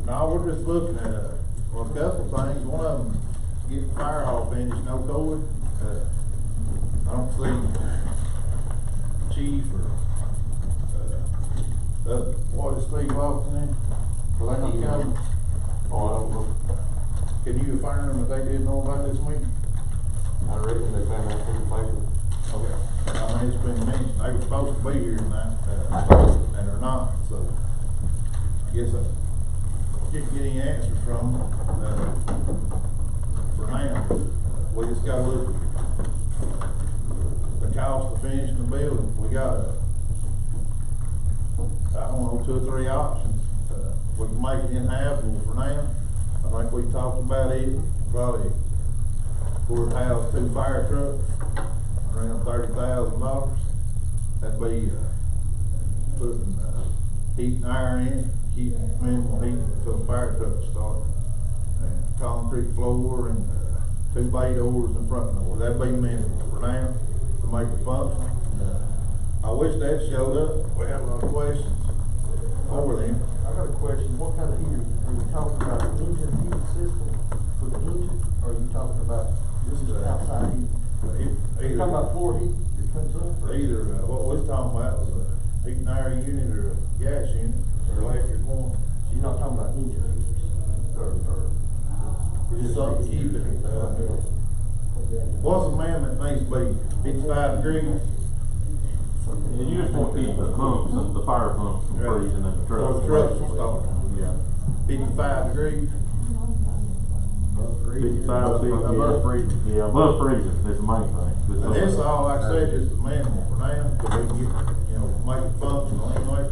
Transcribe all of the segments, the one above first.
No, we're just looking at, well, a couple things. One of them, get the fire hall finished, no code. I don't see chief or, what is Steve Austin in? Will they not come? Oh, I don't know. Can you affirm if they didn't know about this meeting? I reckon they found out in the paper. Okay. I mean, it's been mentioned, they were supposed to be here tonight, and they're not, so I guess I can't get any answers from them, for now. We just gotta look at the cost of finishing the building. We got I don't know, 2 or 3 options. We can make it inhabitable for now. I think we talked about it, probably courthouse, 2 fire trucks, around $30,000. That'd be putting heat and air in, keep minimal heat until the fire trucks start. And concrete floor and 2 bay doors and front door. That'd be minimal for now to make it function. I wish that showed up. We have a lot of questions over them. I got a question. What kind of heater? Are you talking about an engine heat system for the engine? Or are you talking about just outside heat? Are you talking about floor heat that comes up? Either, what we was talking about was a heat and air unit or a gas unit or electric one. So you're not talking about engine heaters? Or Just something to keep it. What's the amendment needs to be? 55 degrees? Yeah, you just want to keep the pumps, the fire pumps from freezing in the truck. So the trucks will start. Yeah. 55 degrees? 55, above freezing. Yeah, above freezing is the main thing. And this all, like I said, just the minimum for now, so we can get, make it functional anyway.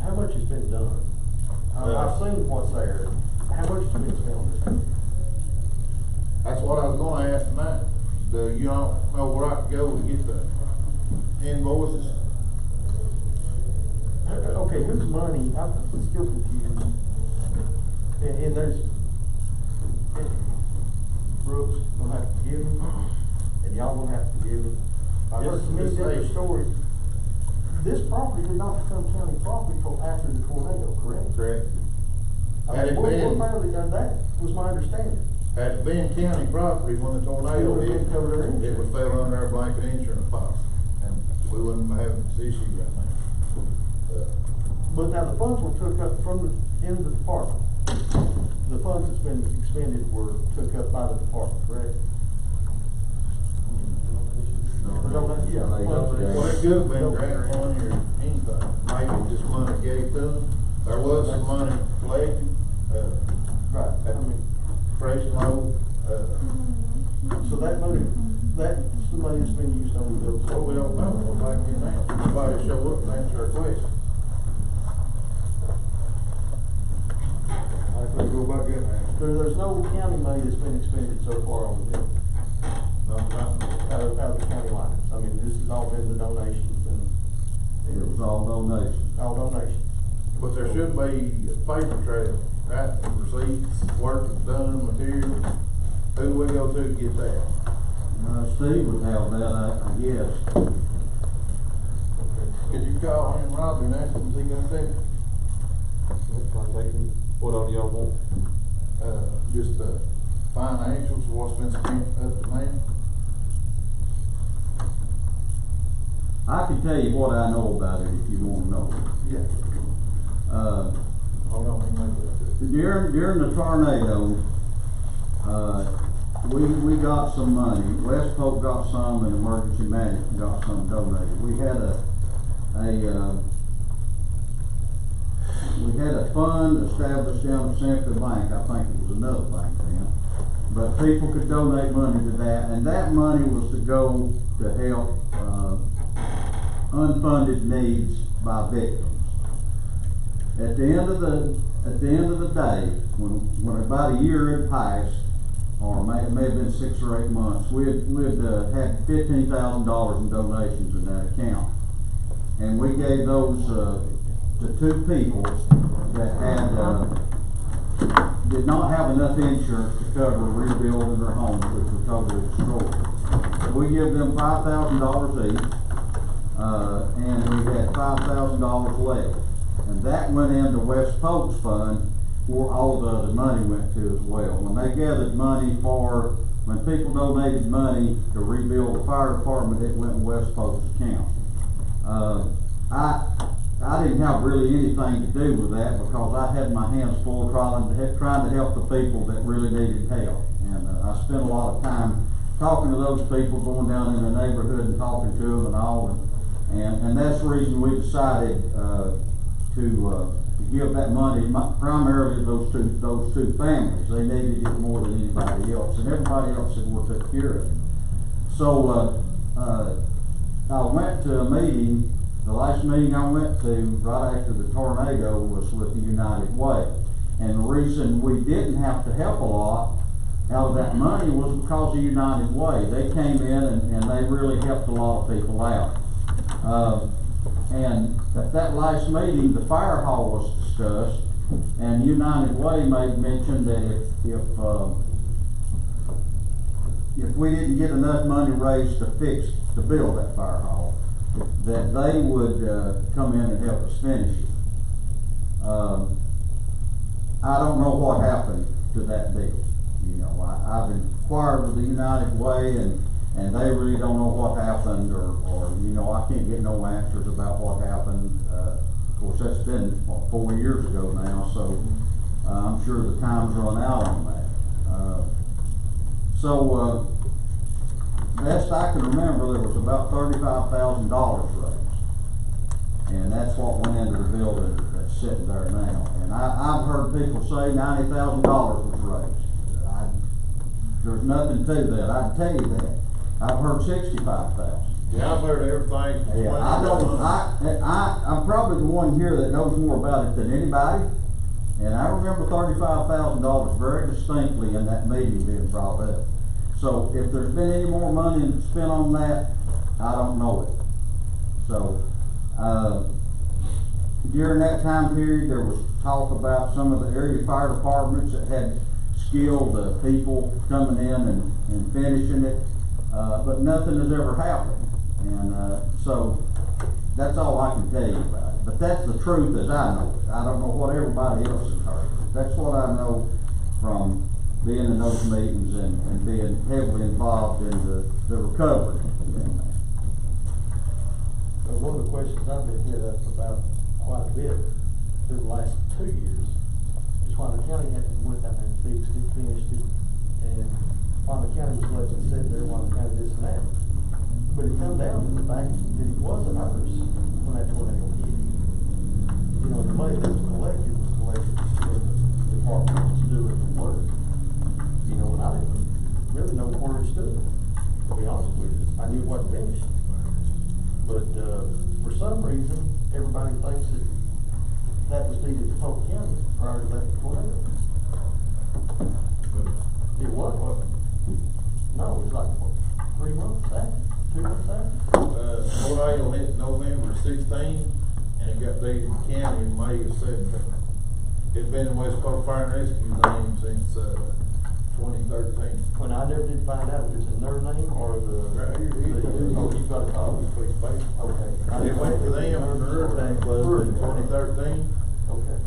how much has been done? I've seen what's there. How much has been spent on this? That's what I was gonna ask tonight. You don't know where I could go to get the invoices? Okay, whose money? I'm still confused. And there's Brooks gonna have to give him, and y'all gonna have to give him. I heard some different stories. This property did not become county property until after the tornado, correct? Correct. I Had mean, it we're been, fairly done that, was my understanding. had it been county property when the tornado It hit, would cover their it insurance. would fell under our blanket insurance policy, and we wouldn't be having this issue right now. But now the funds were took up from the end of the department. The funds that's been expended were took up by the department, correct? Yeah. Well, it could have been grant money or anything, maybe just money gave to them. There was some money collected, Right, I mean, fresh and low, so that money, that's the money that's been used on the bills. so we don't know, we'll back in now, nobody show up and answer our question. I could go back in there. There's no county money that's been expended so far on the bill, out of the county lines. I mean, this has all been the donations and. It was all donations. All donations. But there should be a paper trail, right, receipts, work done, materials. Who do we go to get that? Steve would have that, I guess. Could you call him, Robbie, and ask him if he got that? What all do y'all want? Just the financials, what's been spent up to now? I can tell you what I know about it if you want to know. Yeah. Hold on, he might be During the tornado, we got some money. West Polk got some, and Emergency Management got some donated. We had a fund established down at Central Bank. I think it was another bank then. But people could donate money to that, and that money was to go to help unfunded needs by victims. At the end of the day, when about a year had passed, or may have been 6 or 8 months, we'd had $15,000 in donations in that account, and we gave those to 2 people that did not have enough insurance to cover rebuilding their homes, which were totally destroyed. So we give them $5,000 each, and we had $5,000 left. And that went into West Polk's fund, where all the money went to as well. When they gathered money when people donated money to rebuild the fire department, it went in West Polk's account. I didn't have really anything to do with that because I had my hands full trying to help the people that really needed help. And I spent a lot of time talking to those people, going down in the neighborhood and talking to them and all. And that's the reason we decided to give that money primarily to those two families. They needed it more than anybody else, and everybody else had took care of it. So I went to a meeting. The last meeting I went to right after the tornado was with the United Way. And the reason we didn't have to help a lot out of that money was because of United Way. They came in and they really helped a lot of people out. And at that last meeting, the fire hall was discussed, and United Way made mention that if we didn't get enough money raised to build that fire hall, that they would come in and help us finish it. I don't know what happened to that deal. You know, I've inquired with the United Way, and they really don't know what happened, or you know, I can't get no answers about what happened. Of course, that's been 4 years ago now, so I'm sure the time's run out on that. Best I can remember, there was about $35,000 raised, and that's what went into the building that's sitting there now. And I've heard people say $90,000 was raised. There's nothing to that. I can tell you that. I've heard 65,000. Yeah, I've heard everything. Yeah, I'm probably the one here that knows more about it than anybody. And I remember $35,000 very distinctly in that meeting being brought up. So if there's been any more money spent on that, I don't know it. So, during that time period, there was talk about some of the area fire departments that had skilled people coming in and finishing it, but nothing has ever happened. And so that's all I can tell you about it. But that's the truth as I know it. I don't know what everybody else has heard. That's what I know from being in those meetings and being heavily involved in the recovery. One of the questions I've been hit up about quite a bit through the last 2 years is why the county went down there and fixed it, finished it, and why the county was letting it sit there, why the county this and that. But it comes down to the fact that it wasn't ours when that tornado hit. You know, the money that was collected when the department was doing the work. You know, and I didn't really know where it stood, to be honest with you. I knew it wasn't finished. But for some reason, everybody thinks that was needed to Polk County prior to that tornado. It was. No, it was like, what, 3 months after? 2 months after? Tornado hit November 16, and it got dated in the county in May of 17. It's been in West Polk Fire and Rescue name since 2013. When I never did find out if it's in their name or Right here, oh, you've got a copy. Please, baby. Okay. It went to them when the hurricane closed in 2013. Okay.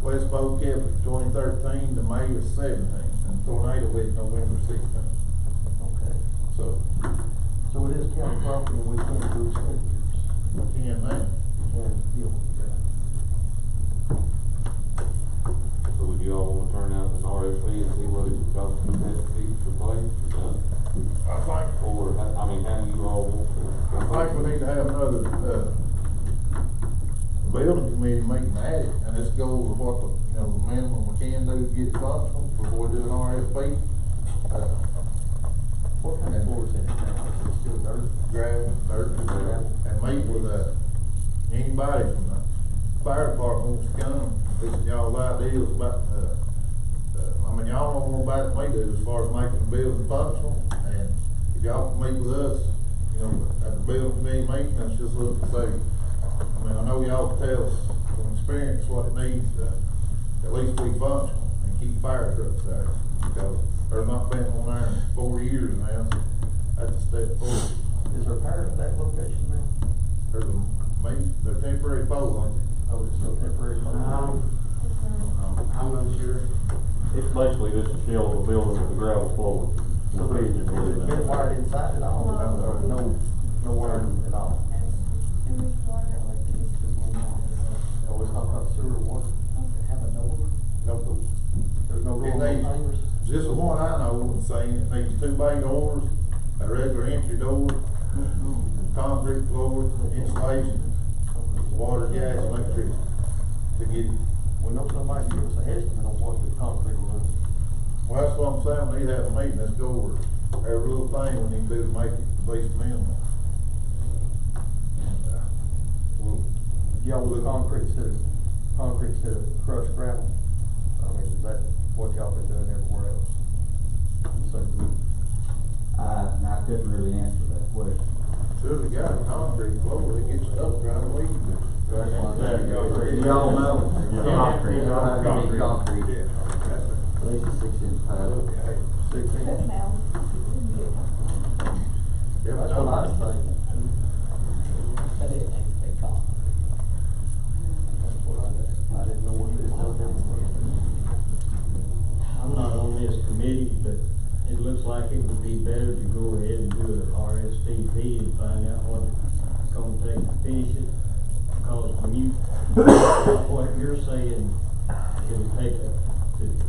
West Polk kept it 2013 to May of 17, and tornado hit November 16. Okay. So So it is county property and we can't do expenditures. we can now. And, you know, So would you all wanna turn out an RFP and see what it would cost to get that fixed or replaced? I think Or, how do you all want to? I think we need to have another building committee meeting at it, and let's go over what the minimum we can do to get it functional before we do an RFP. what kind of floor is it now? Is it still dirt? Gravel, and meet with anybody from the fire department wants to come. Listen, y'all ideas about y'all know more about it than we do as far as making the building functional. And if y'all can meet with us, at the building committee meeting, let's just look and say, I know y'all tell us from experience what it needs to at least be functional and keep fire trucks there. Because there's not been one there in 4 years now, so that's a step forward. Is there power at that location now? There's they're temporary pole on it. Oh, it's still temporary. I'm unsure. It's basically just a shell of a building with a gravel floor. So is it been wired inside at all, or no wiring at all? Sewage, water, electricity, and No, it's not got sewer or water, have a door. No, there's no door It on those needs- chambers? just the one I know, saying it needs 2 bay doors, a regular entry door, concrete floor, insulation, water, gas, electricity, to get it. We know somebody give us an estimate on what the concrete will do. Well, that's what I'm saying, we need to have a meeting, let's go over every little thing we need to do to make it the least minimal. And, we'll, Y'all with concrete instead of crushed gravel? I mean, is that what y'all been doing everywhere else? So, I couldn't really answer that question. should have got a concrete floor, it gets stuck right away. Y'all know? Concrete. Concrete. Yeah, that's it. At least a 6-inch pipe. Okay. 6 Good inches? now. Yeah, That's what I was thinking. But it ain't big cost. That's what I didn't know what this was. I'm not on this committee, but it looks like it would be better to go ahead and do an RSVP and find out what it's gonna take to finish it. Because when you, what you're saying, it'll take to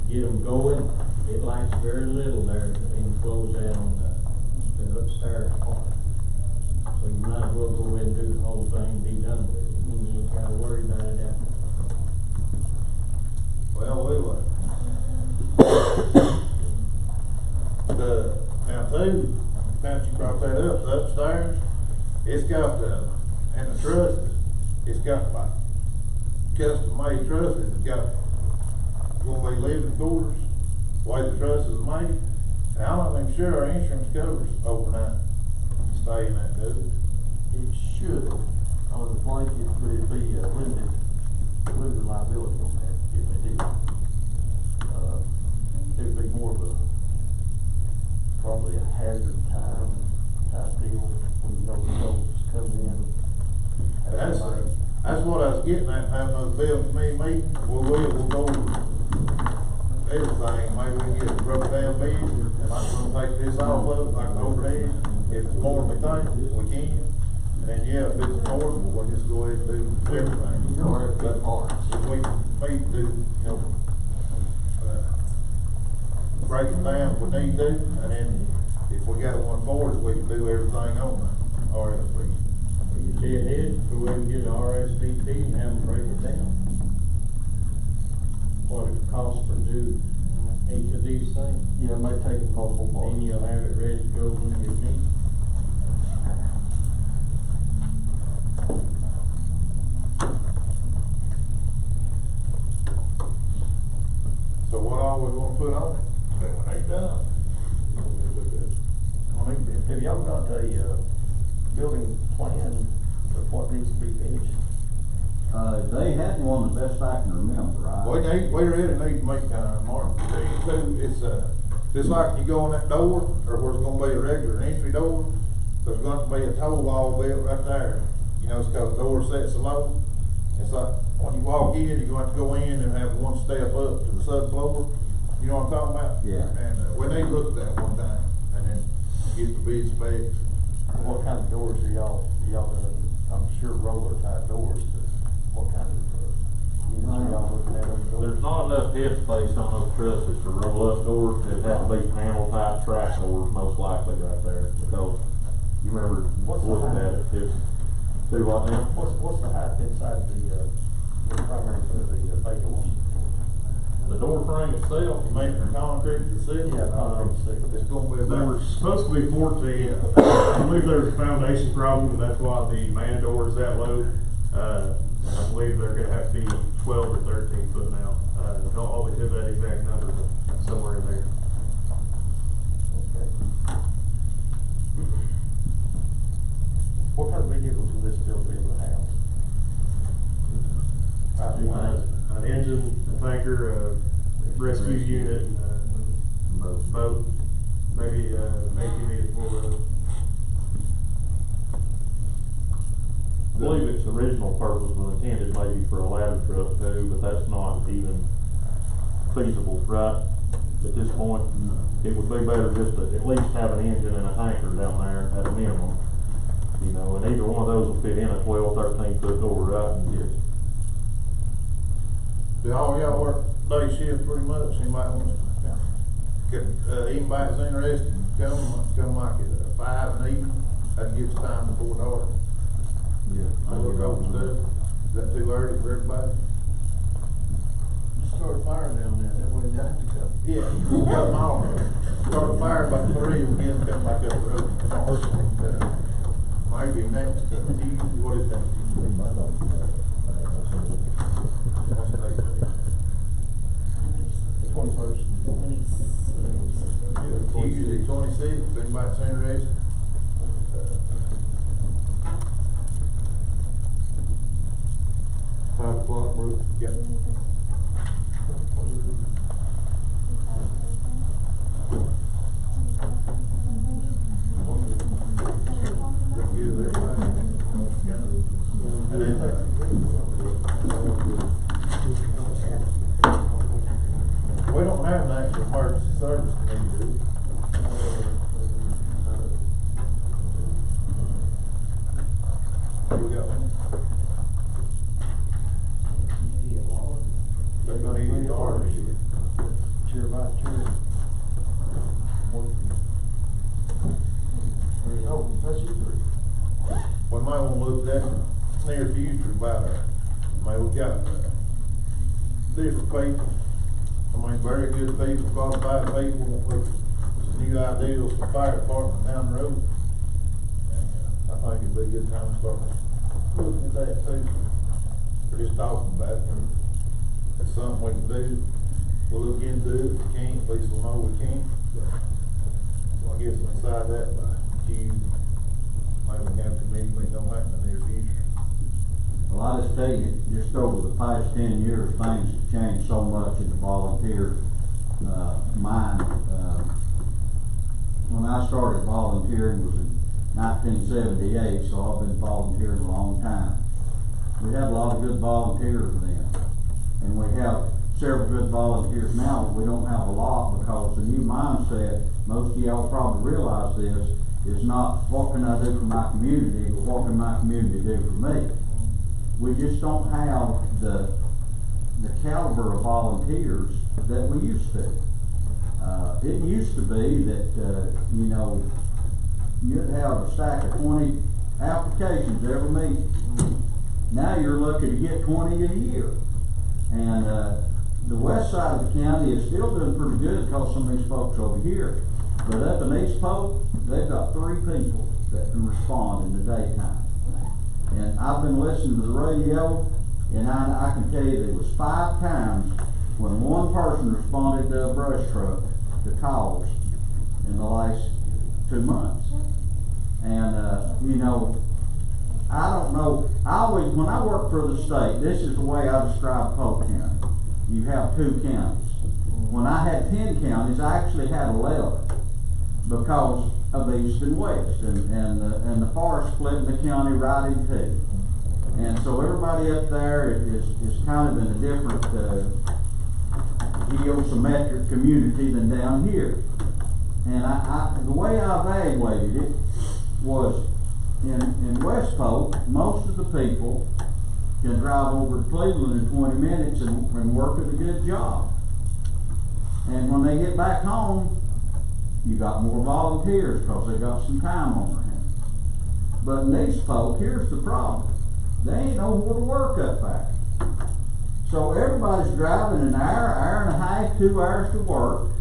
get them going, it lasts very little there to then close out on the upstairs part. So you might as well go ahead and do the whole thing, and be done with it, and you ain't gotta worry about it after. Well, now too, now that you brought that up, the upstairs, it's got and the trusses, it's got like custom made trusses, it's got gonna be living quarters, the way the trusses is made. And I'm not even sure our insurance covers overnight stay in that, does it? It should, on the blanket, but it'd be limited liability on that if it did. It'd be more of a, probably a hazard time type deal when you know the folks coming in. That's what I was getting at, having those building committee meetings, we'll go over everything, maybe we can get it broke down big, and I'm gonna take this off of it, like overhead, if it's more than we think, we can. And yeah, if it's affordable, we'll just go ahead and do everything. You know, our big parts. If we need to do, break it down if we need to, and then if we got one for it, we can do everything on the RFP. You say ahead, go ahead and get an RSVP and have them break it down. What it costs to do each of these things, Yeah, it may take multiple parts. then you'll have it ready to go when you meet. So what all we gonna put on it? When they done. On it, then. Have y'all got a, building plan of what needs to be finished? They had one the best I can remember, We really need to make, Mark, it's, just like you go in that door, or where it's gonna be a regular entry door, there's going to be a toe wall built right there. You know, it's cause the door sets low. It's like, when you walk in, you're going to go in and have one step up to the subfloor. You know what I'm talking about? Yeah. And, we need to look at that one time, and then get the bid specs. What kind of doors are y'all doing? I'm sure roller type doors, but what kind of, units are y'all looking at on the doors? There's not enough head space on those trusses to roll up doors, it'd have to be panel type track doors most likely right there, because you remember What's the looking at height? it, it's, do what now? What's the height inside the primary for the bay doors? The door frame itself, Make the concrete facility. Yeah, concrete facility. It's gonna be They were about, supposed to be 14. I believe there's a foundation problem, and that's why the man door is that low. I believe they're gonna have to be 12 or 13 foot now. Don't always have that exact number, but somewhere in there. Okay. What kind of vehicles will this still be able to house? An engine, a tanker, a rescue unit, boat, maybe ATV as well. I believe its original purpose was intended maybe for a ladder truck too, but that's not even feasible, right? At this point, it would be better just to at least have an engine and a tanker down there at a minimum. You know, and either one of those will fit in a 12, 13 foot door, right? Yes. Do all y'all work day shift pretty much? Anybody wants to, anybody's interested, come like at 5 in the evening, that gives time before dark. Yeah. I look over stuff, is that too early for everybody? Start a fire down there, that way they have to come. Yeah, we got them all. Start a fire about 3, we get them come back up the road. Maybe next Tuesday, what is that? What's the date? 21st. Tuesday, 26th, anybody's interested? 5 o'clock, Bruce? Yep. We don't have an actual emergency service committee, do we? We got one? They're gonna need a guard this year. Chair, vice chair. Oh, that's you three. We might wanna look at that in the near future about we've got, different people. I mean, very good people, qualified people, with some new ideas for the fire department down the road. And, I think it'd be a good time to start looking at that too. We're just talking about it. It's something we can do. We'll look into it. If we can't, at least we'll know we can't. But, well, I guess we'll decide that by Tuesday. Maybe we can have a committee meeting on that in the near future. Well, I just tell you, just over the past 10 years, things have changed so much in the volunteer, mind. When I started volunteering was in 1978, so I've been volunteering a long time. We had a lot of good volunteers then, and we have several good volunteers now, but we don't have a lot because the new mindset, most of y'all probably realize this, is not what can I do for my community, but what can my community do for me. We just don't have the caliber of volunteers that we used to. It used to be that, you know, you'd have a stack of 20 applications every meeting. Now you're lucky to get 20 a year. And the west side of the county is still doing pretty good because some of these folks over here. But up in East Polk, they've got 3 people that can respond in the daytime. And I've been listening to the radio, and I can tell you there was 5 times when one person responded to a brush truck to calls in the last 2 months. And, you know, I don't know, when I work for the state, this is the way I describe Polk County. You have 2 counties. When I had 10 counties, I actually had 11 because of east and west, and the forest split the county right in 2. And so everybody up there is kind of in a different geosymmetric community than down here. And the way I evaluated it was in West Polk, most of the people can drive over to Cleveland in 20 minutes and work at a good job. And when they get back home, you got more volunteers because they got some time on their hands. But in East Polk, here's the problem. They ain't nowhere to work up there. So everybody's driving an hour and a half, 2 hours to work,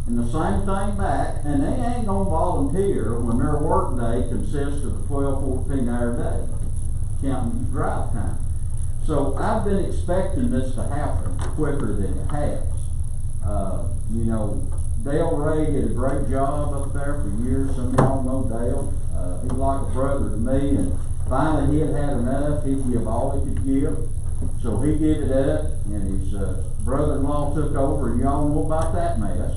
and the same thing back, and they ain't gonna volunteer when their work day consists of a 12, 14-hour day, counting drive time. So I've been expecting this to happen quicker than it has. You know, Dale Ray did a great job up there for years. Some of y'all know Dale. He's like a brother to me, and finally he had enough. He'd give all he could give. So he gave it up, and his brother-in-law took over, and y'all know about that mess.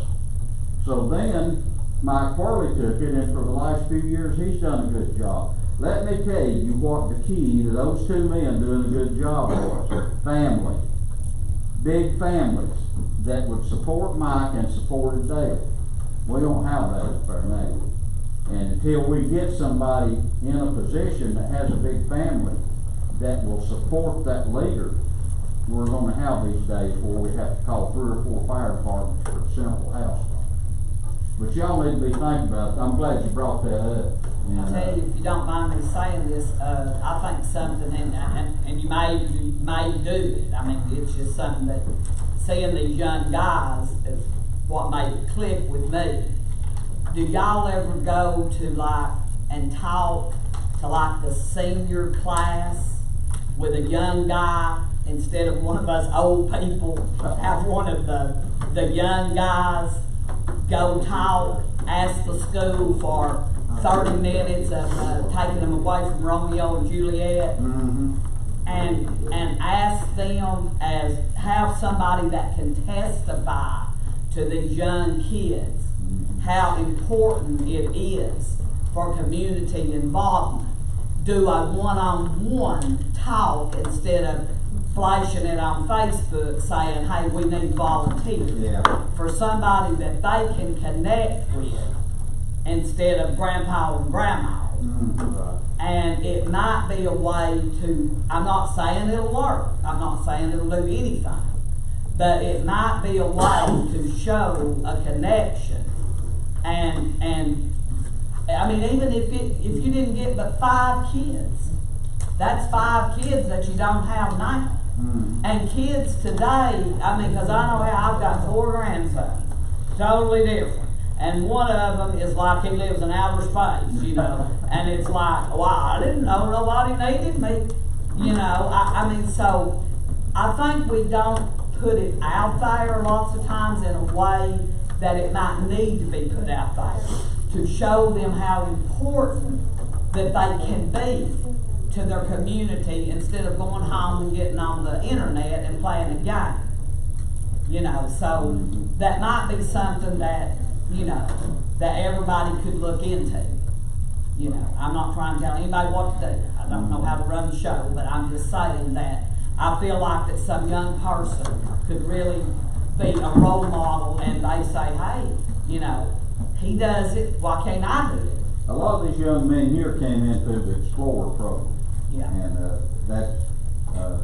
So then Mike Farley took it, and for the last few years he's done a good job. let me tell you what the key to those two men doing a good job was. Family. Big families that would support Mike and supported Dale. We don't have that up there now. And until we get somebody in a position that has a big family that will support that leader, we're gonna have these days where we have to call 3 or 4 fire departments for a simple house. But y'all need to be thinking about it. I'm glad you brought that up. And, I tell you, if you don't mind me saying this, I think something, and you may do it. I mean, it's just something that seeing these young guys is what made it click with me. Do y'all ever go to and talk to the senior class with a young guy instead of one of us old people? Have one of the young guys go talk, ask the school for 30 minutes of taking them away from Romeo and Juliet, and ask them have somebody that can testify to these young kids how important it is for community involvement. Do a one-on-one talk instead of flashing it on Facebook saying, hey, we need volunteers. Yeah. For somebody that they can connect with instead of grandpa and grandma. And it might be a way to, I'm not saying it'll work, I'm not saying it'll do anything, but it might be a way to show a connection. And I mean, even if you didn't get but 5 kids, that's 5 kids that you don't have now. And kids today, I mean, because I know how I've got 4 grandsons, totally different. And one of them is like he lives in outer space, you know. And it's like, well, I didn't know nobody needed me, you know. I mean, so I think we don't put it out there lots of times in a way that it might need to be put out there to show them how important that they can be to their community instead of going home and getting on the internet and playing a game. You know, so that might be something that, you know, that everybody could look into. You know, I'm not trying to tell anybody what to do. I don't know how to run the show, but I'm just saying that I feel like that some young person could really be a role model and they say, hey, you know, he does it, why can't I do it? A lot of these young men here came into the Explorer program. Yeah. And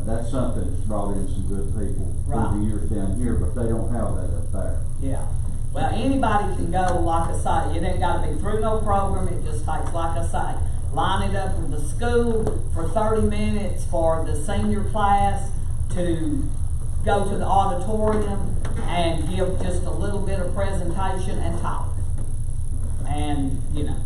that's something that's brought in some good people Right. over the years down here, but they don't have that up there. Yeah. Well, anybody can go, like I say, it ain't got to be through no program, it just takes, like I say, line it up with the school for 30 minutes for the senior class to go to the auditorium and give just a little bit of presentation and talk. And, you know.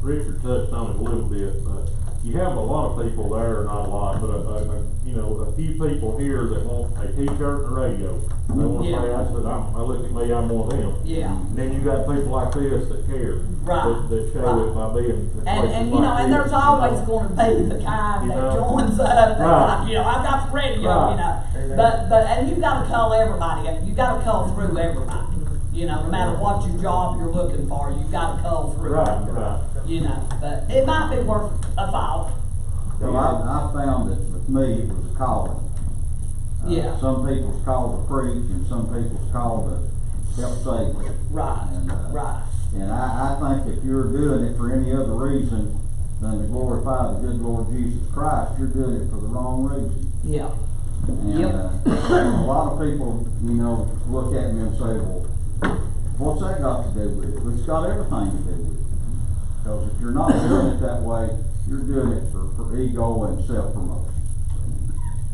Richard touched on it a little bit, but you have a lot of people there, not a lot, but you know, a few people here that want a t-shirt and a radio. They want to Yeah. say, I look at me, I'm one of them. Yeah. And then you got people like this that care. Right. That show it by being in places And you know, like and this, there's you always know. going to be the kind You that know. joins up. Right. Like, you know, I've got the radio, Right. you know. But and you've got to call everybody. You've got to call through everybody. You know, no matter what your job you're looking for, you've got to call through. Right, right. You know, but it might be worth a thought. So I found that with me, it was a calling. Yeah. Some people's called to preach, and some people's called to help save them. Right. And, Right. And I think if you're doing it for any other reason than to glorify the good Lord Jesus Christ, you're doing it for the wrong reason. Yeah. And Yep. a lot of people, you know, look at me and say, well, what's that got to do with it? Well, it's got everything to do with it. Because if you're not doing it that way, you're doing it for ego and self-promotion.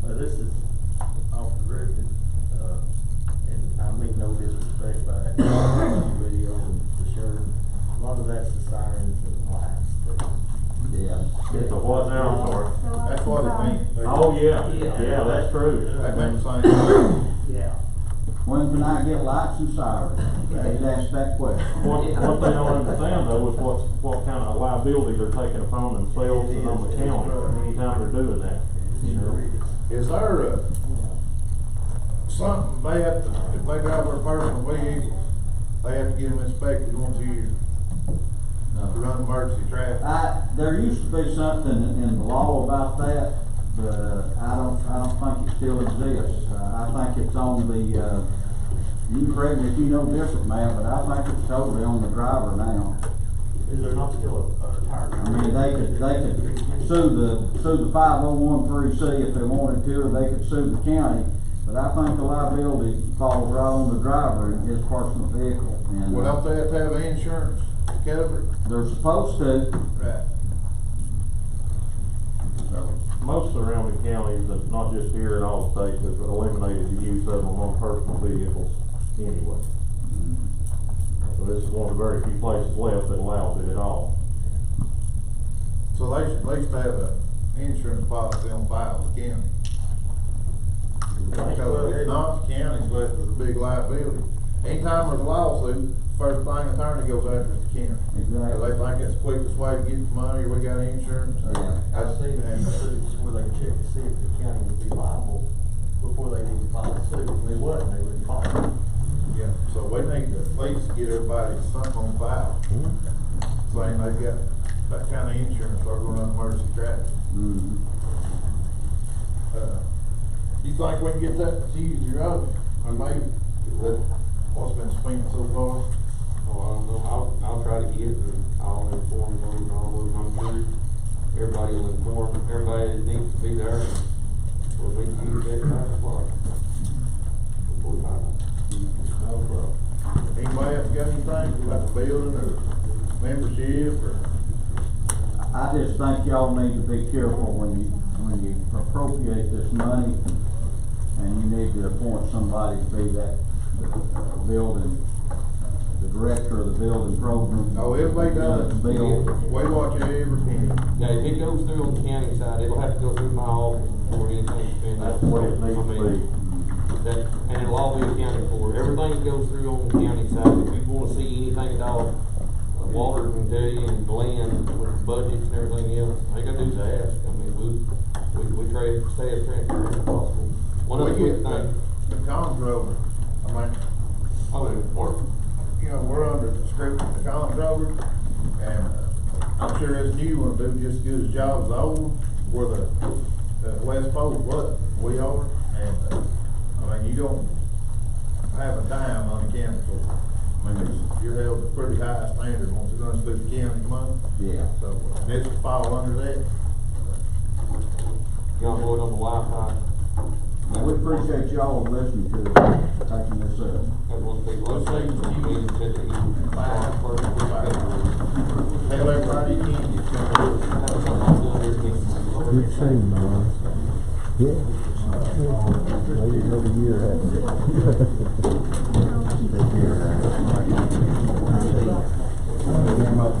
Well, this is off the record, and I mean no disrespect by it, video and the shirt. A lot of that's the sirens and lights. Yeah. It's a what now, I'm sorry? That's what it means. Oh, yeah, Yeah. yeah, that's true. They think the same. Yeah. When can I get lights and sirens? They'd ask that question. What they don't understand though is what kind of liability they're taking upon themselves and on the county anytime they're doing that, you know? Is there something they have to, if they drive their personal vehicle, they have to get them inspected once a year? to run emergency traffic. There used to be something in the law about that, but, I don't think it still exists. I think it's on the, you can correct me if you know different, Matt, but I think it's totally on the driver now. Is there not still a tire? I mean, they could sue the 5013C if they wanted to, or they could sue the county, but I think the liability falls right on the driver in his personal vehicle. And, Well, don't they have to have insurance to cover it? they're supposed to. Right. So, Most surrounding counties, and not just here in all states, have eliminated the use of them on personal vehicles anyway. So this is one of the very few places left that allows it at all. so they should at least have an insurance policy on file with the county. Because if not, the county's left with a big liability. Anytime there's a lawsuit, first thing the attorney goes after is the county. Exactly. They think that's the quickest way to get the money, or we got insurance. Yeah. I've seen suits where they check to see if the county would be liable before they even file a suit. If they wasn't, they wouldn't file it. Yeah, so we need to at least get everybody something on file, saying they've got that kind of insurance or going on emergency traffic. Mhm. You think we can get that to use your own, or maybe with what's been spent so far? Oh, I don't know, I'll try to get it, and I'll inform them, and all of them, I'm sure everybody will inform, everybody that needs to be there, will be used that kind of spot. Before we find out. No problem. Anybody else got anything about the building or membership or? I just think y'all need to be careful when you appropriate this money, and you need to appoint somebody to be the director of the building program. Oh, everybody does. Bill. We watch every penny. Now, if it goes through on the county side, it'll have to go through my office before anything's spent. That's what it needs to be. That, and it'll all be accounted for. Everything that goes through on the county side, if you wanna see anything at all, Walter can tell you, and Glenn, with budgets and everything else, all you gotta do is ask. I mean, we try to stay as transparent as possible. One other We quick get thing. the comptroller, I mean, you know, we're under the script of the comptroller, and I'm sure this new one will do just as good a job as the old one, where the West Post, what we are, and, I mean, you don't have a dime on the county for it. I mean, you're held to a pretty high standard once it runs through the county money. Yeah. So, this will fall under that. Y'all go on the Wi-Fi. Well, we appreciate y'all listening to us, taking this up. That was big, let's say, you need to set the Tell everybody you can get Good seeing you, man. Yeah. Maybe another year happened.